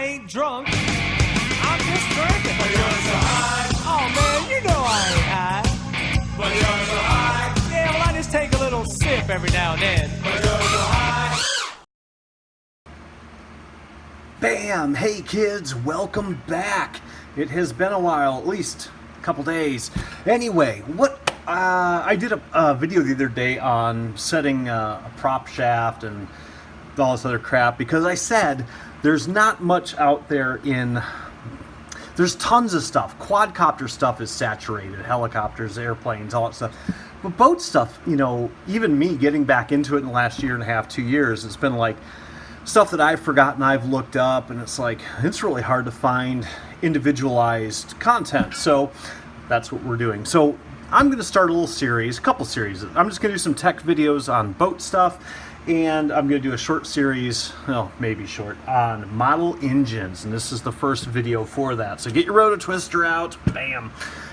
I ain't drunk. I'm just drinking. But you're so high. Oh man, you know I ain't high. But you're so high. Yeah, well I just take a little sip every now and then. But you're so high. Bam! Hey kids, welcome back. It has been a while, at least a couple days. Anyway, I did a video the other day on setting a prop shaft and all this other crap because I said there's not much out there there's tons of stuff. Quadcopter stuff is saturated, helicopters, airplanes, all that stuff. But boat stuff, you know, even me getting back into it in the last year and a half, 2 years, it's been like stuff that I've forgotten, I've looked up, and it's like, it's really hard to find individualized content. So that's what we're doing. So I'm going to start a little series, a couple series. I'm just going to do some tech videos on boat stuff, and I'm going to do a short series, well, maybe short, on model engines. And this is the first video for that. So get your roto twister out, bam,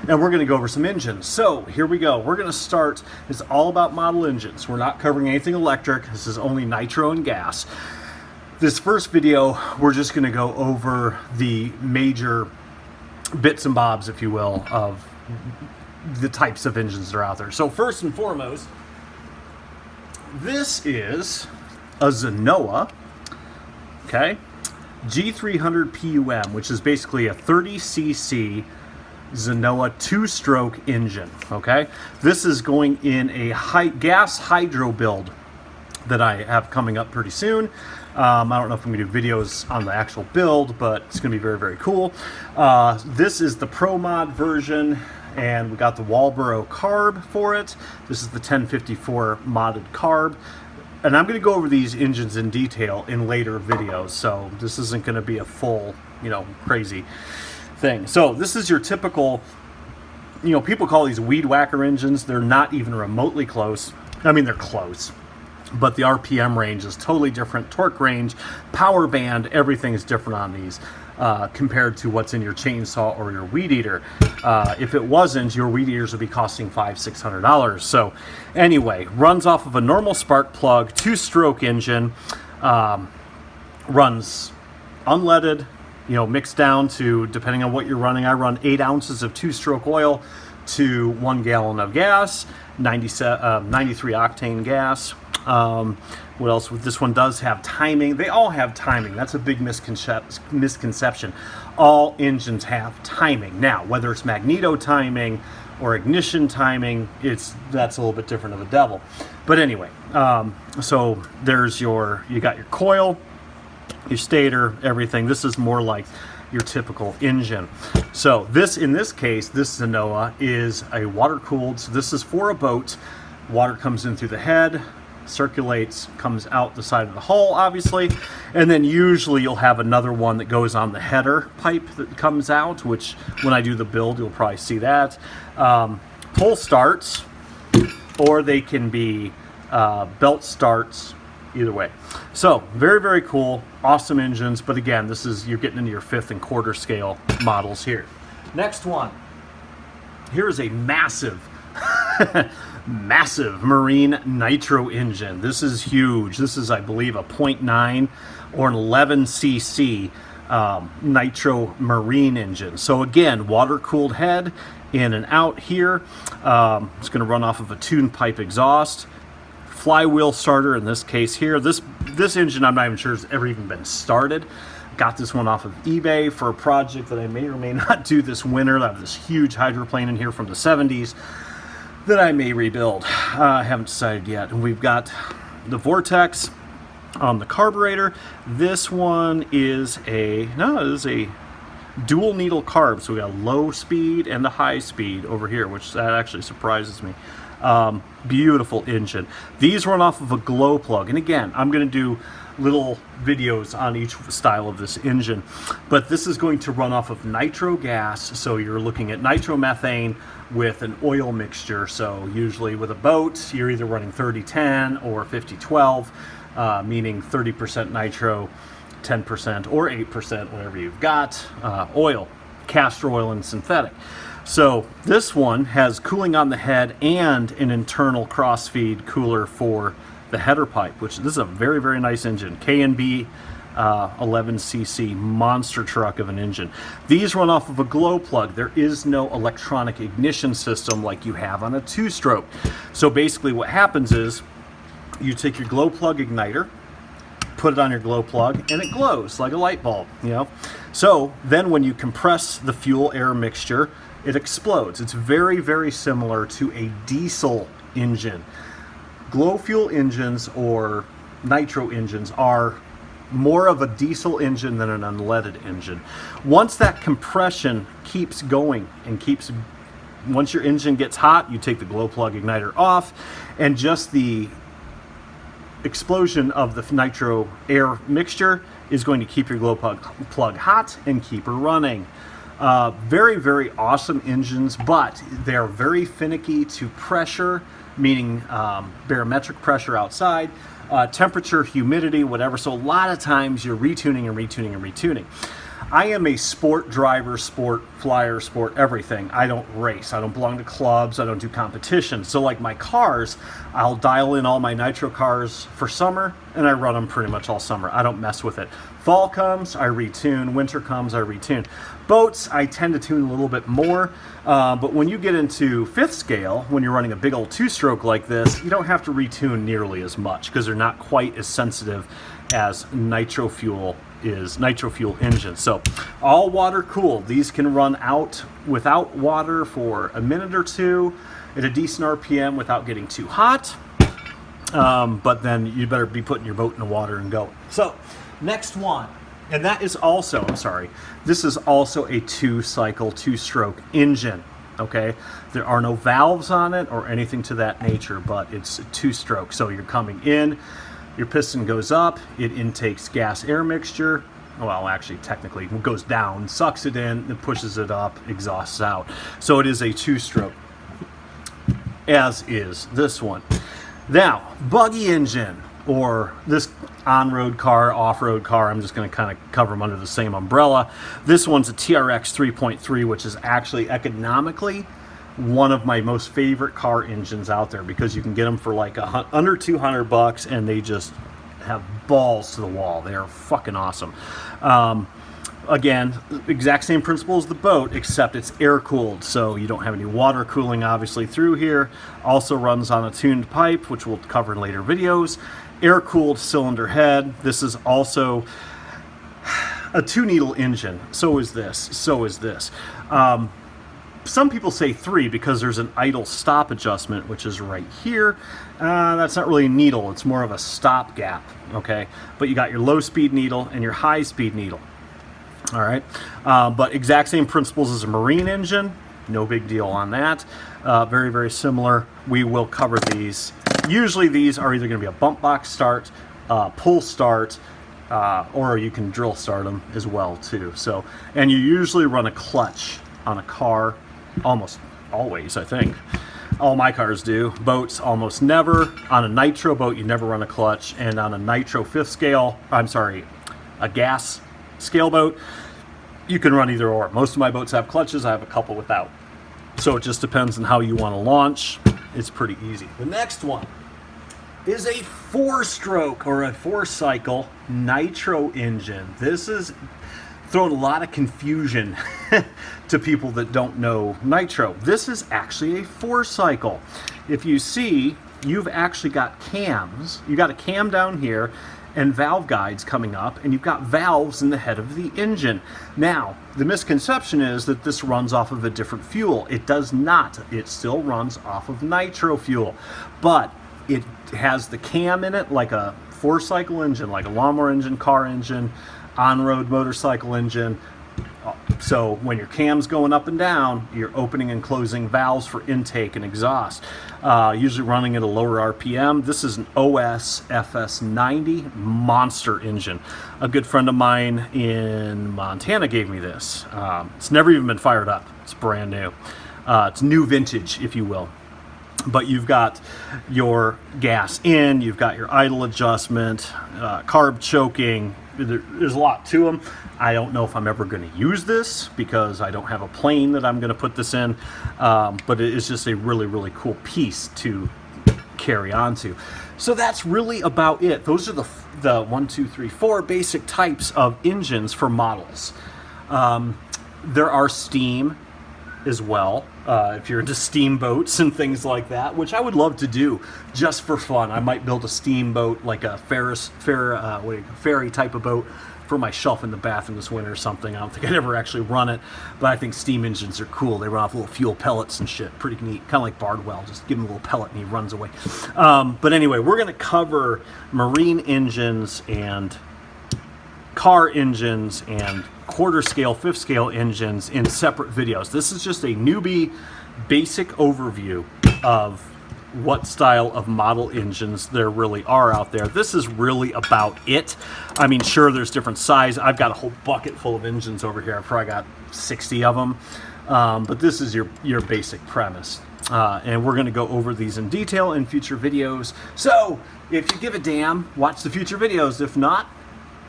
and we're going to go over some engines. So here we go. We're going to start, it's all about model engines. We're not covering anything electric. This is only nitro and gas. This first video, we're just going to go over the major bits and bobs, if you will, of the types of engines that are out there. So first and foremost, this is a Zenoa, okay, G300 PUM, which is basically a 30cc Zenoa two-stroke engine, okay? This is going in a gas hydro build that I have coming up pretty soon. I don't know if I'm going to do videos on the actual build, but it's going to be very, very cool. This is the Pro Mod version, and we got the Walboro carb for it. This is the 1054 modded carb. And I'm going to go over these engines in detail in later videos, so this isn't going to be a full, you know, crazy thing. So this is your typical, you know, people call these weed whacker engines. They're not even remotely close. I mean, they're close, but the RPM range is totally different. Torque range, power band, everything is different on these compared to what's in your chainsaw or your weed eater. If it wasn't, your weed eaters would be costing $500–600. So anyway, runs off of a normal spark plug, two-stroke engine, runs unleaded, you know, mixed down to, depending on what you're running, I run 8 ounces of two-stroke oil to 1 gallon of gas, 93 octane gas. What else? This one does have timing. They all have timing. That's a big misconception. All engines have timing. Now, whether it's magneto timing or ignition timing, that's a little bit different of a devil. But anyway, so there's you got your coil, your stator, everything. This is more like your typical engine. So in this case, this Zenoa is a water cooled. So this is for a boat. Water comes in through the head, circulates, comes out the side of the hull, obviously, and then usually you'll have another one that goes on the header pipe that comes out, which when I do the build, you'll probably see that. Pull starts, or they can be belt starts, either way. So very, very cool, awesome engines, but again, you're getting into your 5th and quarter scale models here. Next one, here's a massive massive marine nitro engine. This is huge. This is, I believe, a 0.9 or an 11cc nitro marine engine. So again, water cooled head, in and out here. It's going to run off of a tune pipe exhaust, flywheel starter in this case here. This engine I'm not even sure has ever even been started. Got this one off of eBay for a project that I may or may not do this winter. I have this huge hydroplane in here from the 70s that I may rebuild. I haven't decided yet. And we've got the Vortex on the carburetor. This one is a dual needle carb. So we got a low speed and a high speed over here, which that actually surprises me. Beautiful engine. These run off of a glow plug. And again, I'm going to do little videos on each style of this engine, but this is going to run off of nitro gas. So you're looking at nitromethane with an oil mixture. So usually with a boat, you're either running 30-10 or 50-12, meaning 30% nitro, 10% or 8%, whatever you've got, oil, castor oil and synthetic. So this one has cooling on the head and an internal crossfeed cooler for the header pipe, which this is a very, very nice engine. K&B 11cc monster truck of an engine. These run off of a glow plug. There is no electronic ignition system like you have on a two-stroke. So basically what happens is you take your glow plug igniter, put it on your glow plug, and it glows like a light bulb, you know? So then when you compress the fuel air mixture, it explodes. It's very, very similar to a diesel engine. Glow fuel engines or nitro engines are more of a diesel engine than an unleaded engine. Once that compression keeps going and once your engine gets hot, you take the glow plug igniter off, and just the explosion of the nitro air mixture is going to keep your glow plug hot and keep her running. Very, very awesome engines, but they're very finicky to pressure, meaning barometric pressure outside, temperature, humidity, whatever. So a lot of times you're retuning and retuning and retuning. I am a sport driver, sport flyer, sport everything. I don't race. I don't belong to clubs. I don't do competitions. So like my cars, I'll dial in all my nitro cars for summer and I run them pretty much all summer. I don't mess with it. Fall comes, I retune. Winter comes, I retune. Boats, I tend to tune a little bit more. But when you get into fifth scale, when you're running a big old two-stroke like this, you don't have to retune nearly as much because they're not quite as sensitive as nitro fuel engines. So all water cooled. These can run out without water for a minute or two at a decent RPM without getting too hot. But then you better be putting your boat in the water and go. So next one, and that is also, this is also a two-cycle, two-stroke engine. Okay, there are no valves on it or anything to that nature, but it's a two-stroke. So you're coming in, your piston goes up, it intakes gas air mixture. Well, actually, technically, it goes down, sucks it in, it pushes it up, exhausts out. So it is a two-stroke, as is this one. Now, buggy engine, or this on-road car, off-road car, I'm just going to kind of cover them under the same umbrella. This one's a TRX 3.3, which is actually economically one of my most favorite car engines out there because you can get them for like under $200 and they just have balls to the wall. They are fucking awesome. Again, exact same principle as the boat, except it's air cooled, so you don't have any water cooling obviously through here. Also runs on a tuned pipe, which we'll cover in later videos. Air cooled cylinder head. This is also a 2-needle engine. So is this. Some people say 3 because there's an idle stop adjustment, which is right here. That's not really a needle, it's more of a stop gap, okay? But you got your low speed needle and your high speed needle. All right, but exact same principles as a marine engine. No big deal on that. Very, very similar. We will cover these. Usually these are either going to be a bump box start, pull start, or you can drill start them as well too. So, and you usually run a clutch on a car, almost always, I think. All my cars do. Boats, almost never. On a nitro boat, you never run a clutch. And on a nitro a gas scale boat, you can run either or. Most of my boats have clutches. I have a couple without. So it just depends on how you want to launch. It's pretty easy. The next one is a 4-stroke or a 4-cycle nitro engine. This is throwing a lot of confusion to people that don't know nitro. This is actually a 4-cycle. If you see, you've actually got cams. You got a cam down here and valve guides coming up, and you've got valves in the head of the engine. Now, the misconception is that this runs off of a different fuel. It does not. It still runs off of nitro fuel, but it has the cam in it like a 4-cycle engine, like a lawnmower engine, car engine, on-road motorcycle engine. So when your cam's going up and down, you're opening and closing valves for intake and exhaust. Usually running at a lower RPM. This is an OS FS90 monster engine. A good friend of mine in Montana gave me this. It's never even been fired up. It's brand new. It's new vintage, if you will. But you've got your gas in, you've got your idle adjustment, carb choking. There's a lot to them. I don't know if I'm ever going to use this because I don't have a plane that I'm going to put this in, but it is just a really, really cool piece to carry on to. So that's really about it. Those are the 1, 2, 3, 4 basic types of engines for models. There are steam as well, if you're into steamboats and things like that, which I would love to do just for fun. I might build a steamboat, like a ferry type of boat for my shelf in the bathroom this winter or something. I don't think I'd ever actually run it, but I think steam engines are cool. They run off little fuel pellets and shit. Pretty neat. Kind of like Bardwell. Just give him a little pellet and he runs away. But anyway, we're going to cover marine engines and car engines and quarter scale, fifth scale engines in separate videos. This is just a newbie basic overview of what style of model engines there really are out there. This is really about it. I mean, sure, there's different size. I've got a whole bucket full of engines over here. I've probably got 60 of them. But this is your basic premise. And we're going to go over these in detail in future videos. So if you give a damn, watch the future videos. If not,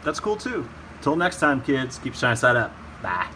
that's cool too. Till next time, kids, keep shining side up. Bye.